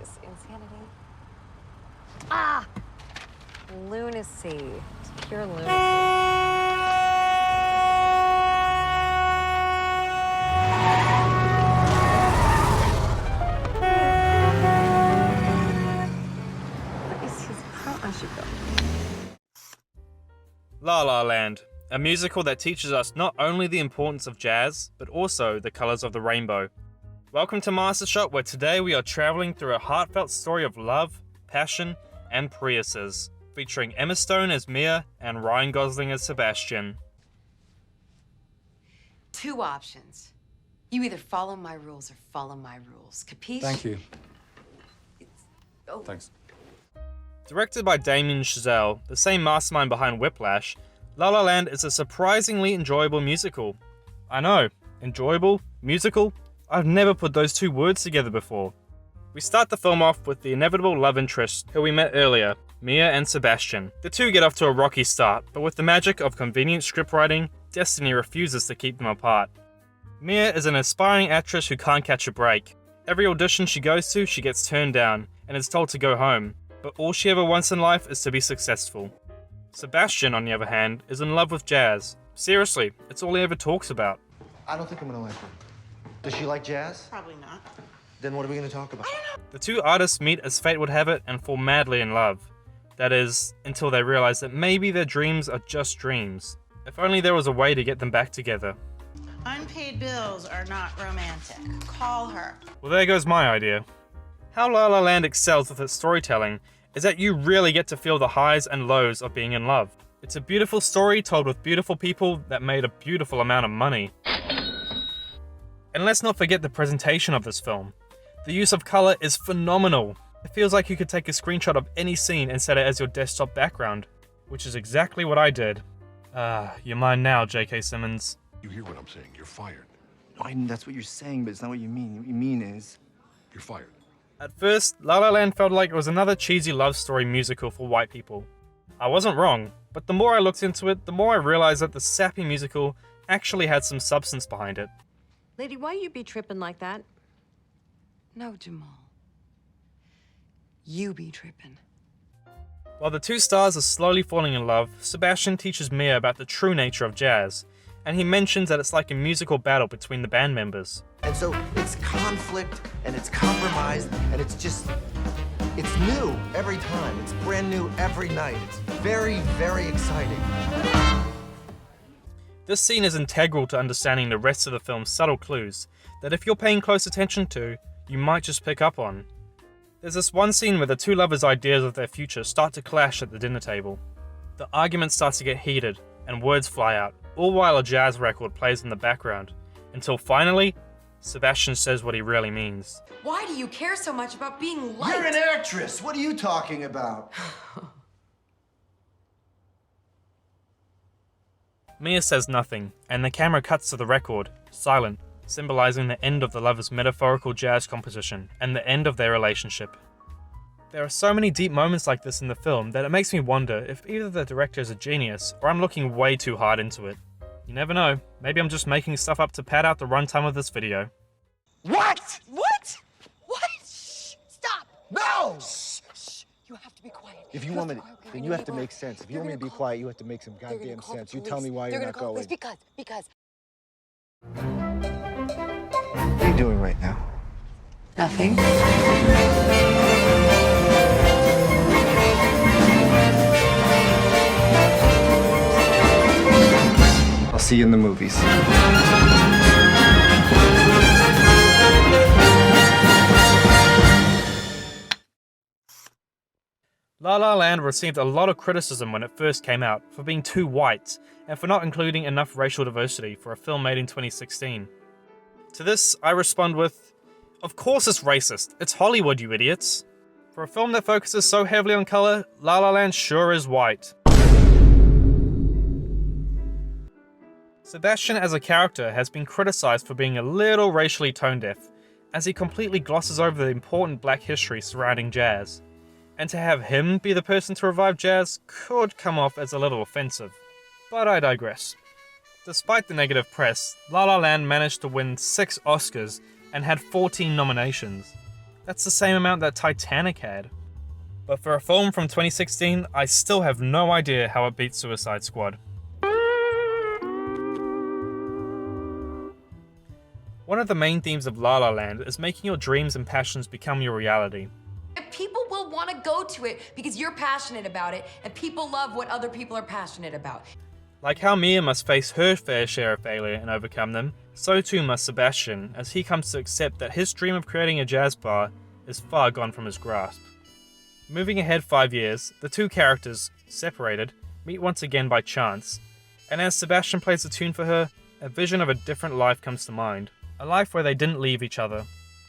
is insanity. Ah! Lunacy. It's pure lunacy. La La Land, a musical that teaches us not only the importance of jazz, but also the colors of the rainbow. Welcome to Master Shot, where today we are traveling through a heartfelt story of love, passion, and Priuses, featuring Emma Stone as Mia and Ryan Gosling as Sebastian. Two options. You either follow my rules or follow my rules. Capiche? Thank you. Oh. Thanks. Directed by Damien Chazelle, the same mastermind behind Whiplash, La La Land is a surprisingly enjoyable musical. I know, enjoyable, musical, I've never put those two words together before. We start the film off with the inevitable love interest who we met earlier, Mia and Sebastian. The two get off to a rocky start, but with the magic of convenient scriptwriting, destiny refuses to keep them apart. Mia is an aspiring actress who can't catch a break. Every audition she goes to, she gets turned down, and is told to go home. But all she ever wants in life is to be successful. Sebastian, on the other hand, is in love with jazz. Seriously, it's all he ever talks about. I don't think I'm gonna like her. Does she like jazz? Probably not. Then what are we gonna talk about? The two artists meet as fate would have it and fall madly in love. That is, until they realize that maybe their dreams are just dreams. If only there was a way to get them back together. Unpaid bills are not romantic. Call her. Well, there goes my idea. How La La Land excels with its storytelling is that you really get to feel the highs and lows of being in love. It's a beautiful story told with beautiful people that made a beautiful amount of money. And let's not forget the presentation of this film. The use of color is phenomenal. It feels like you could take a screenshot of any scene and set it as your desktop background, which is exactly what I did. You're mine now, J.K. Simmons. You hear what I'm saying? You're fired. No, that's what you're saying, but it's not what you mean. What you mean is... You're fired. At first, La La Land felt like it was another cheesy love story musical for white people. I wasn't wrong, but the more I looked into it, the more I realized that the sappy musical actually had some substance behind it. Lady, why you be tripping like that? No, Jamal. You be tripping. While the two stars are slowly falling in love, Sebastian teaches Mia about the true nature of jazz, and he mentions that it's like a musical battle between the band members. And so it's conflict, and it's compromise, and it's new every time. It's brand new every night. It's very, very exciting. This scene is integral to understanding the rest of the film's subtle clues that if you're paying close attention to, you might just pick up on. There's this one scene where the two lovers' ideas of their future start to clash at the dinner table. The argument starts to get heated, and words fly out, all while a jazz record plays in the background, until finally, Sebastian says what he really means. Why do you care so much about being liked? You're an actress! What are you talking about? Mia says nothing, and the camera cuts to the record, silent, symbolizing the end of the lovers' metaphorical jazz composition and the end of their relationship. There are so many deep moments like this in the film that it makes me wonder if either the director is a genius or I'm looking way too hard into it. You never know, maybe I'm just making stuff up to pad out the runtime of this video. What? What? What? Shh! Stop! No! Shh! Shh! You have to be quiet. If you want me to, then you have to make sense. If you want me to be quiet, you have to make some goddamn sense. You tell me why you're not going. Because. What are you doing right now? Nothing. I'll see you in the movies. La La Land received a lot of criticism when it first came out for being too white and for not including enough racial diversity for a film made in 2016. To this, I respond with, of course it's racist, it's Hollywood, you idiots. For a film that focuses so heavily on color, La La Land sure is white. Sebastian as a character has been criticized for being a little racially tone deaf, as he completely glosses over the important black history surrounding jazz. And to have him be the person to revive jazz could come off as a little offensive. But I digress. Despite the negative press, La La Land managed to win 6 Oscars and had 14 nominations. That's the same amount that Titanic had. But for a film from 2016, I still have no idea how it beat Suicide Squad. One of the main themes of La La Land is making your dreams and passions become your reality. And people will want to go to it because you're passionate about it, and people love what other people are passionate about. Like how Mia must face her fair share of failure and overcome them, so too must Sebastian, as he comes to accept that his dream of creating a jazz bar is far gone from his grasp. Moving ahead 5 years, the two characters, separated, meet once again by chance, and as Sebastian plays the tune for her, a vision of a different life comes to mind. A life where they didn't leave each other.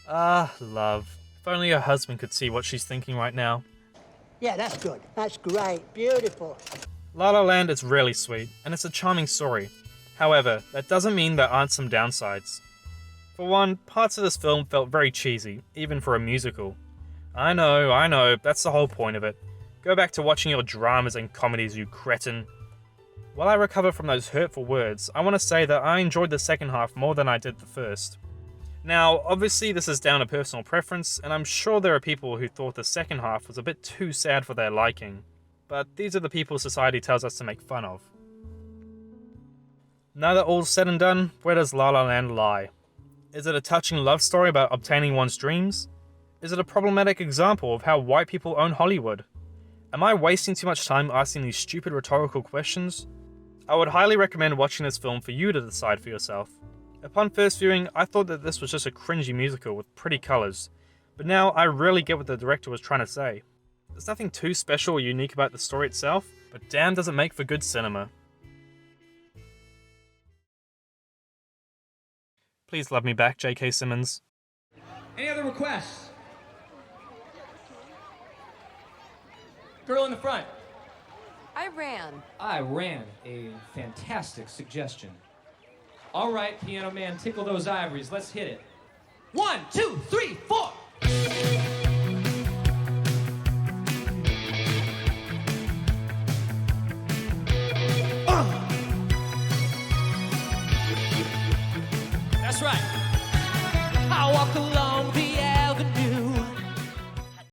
Ah, love. If only her husband could see what she's thinking right now. Yeah, that's good. That's great. Beautiful. La La Land is really sweet, and it's a charming story. However, that doesn't mean there aren't some downsides. For one, parts of this film felt very cheesy, even for a musical. I know, that's the whole point of it. Go back to watching your dramas and comedies, you cretin. While I recover from those hurtful words, I want to say that I enjoyed the second half more than I did the first. Now, obviously this is down to personal preference, and I'm sure there are people who thought the second half was a bit too sad for their liking. But these are the people society tells us to make fun of. Now that all's said and done, where does La La Land lie? Is it a touching love story about obtaining one's dreams? Is it a problematic example of how white people own Hollywood? Am I wasting too much time asking these stupid rhetorical questions? I would highly recommend watching this film for you to decide for yourself. Upon first viewing, I thought that this was just a cringy musical with pretty colours, but now I really get what the director was trying to say. There's nothing too special or unique about the story itself, but damn does it make for good cinema. Please love me back, J.K. Simmons. Any other requests? Girl in the front. I ran. A fantastic suggestion. All right, piano man, tickle those ivories. Let's hit it. 1, 2, 3, 4. That's right. I walk alone.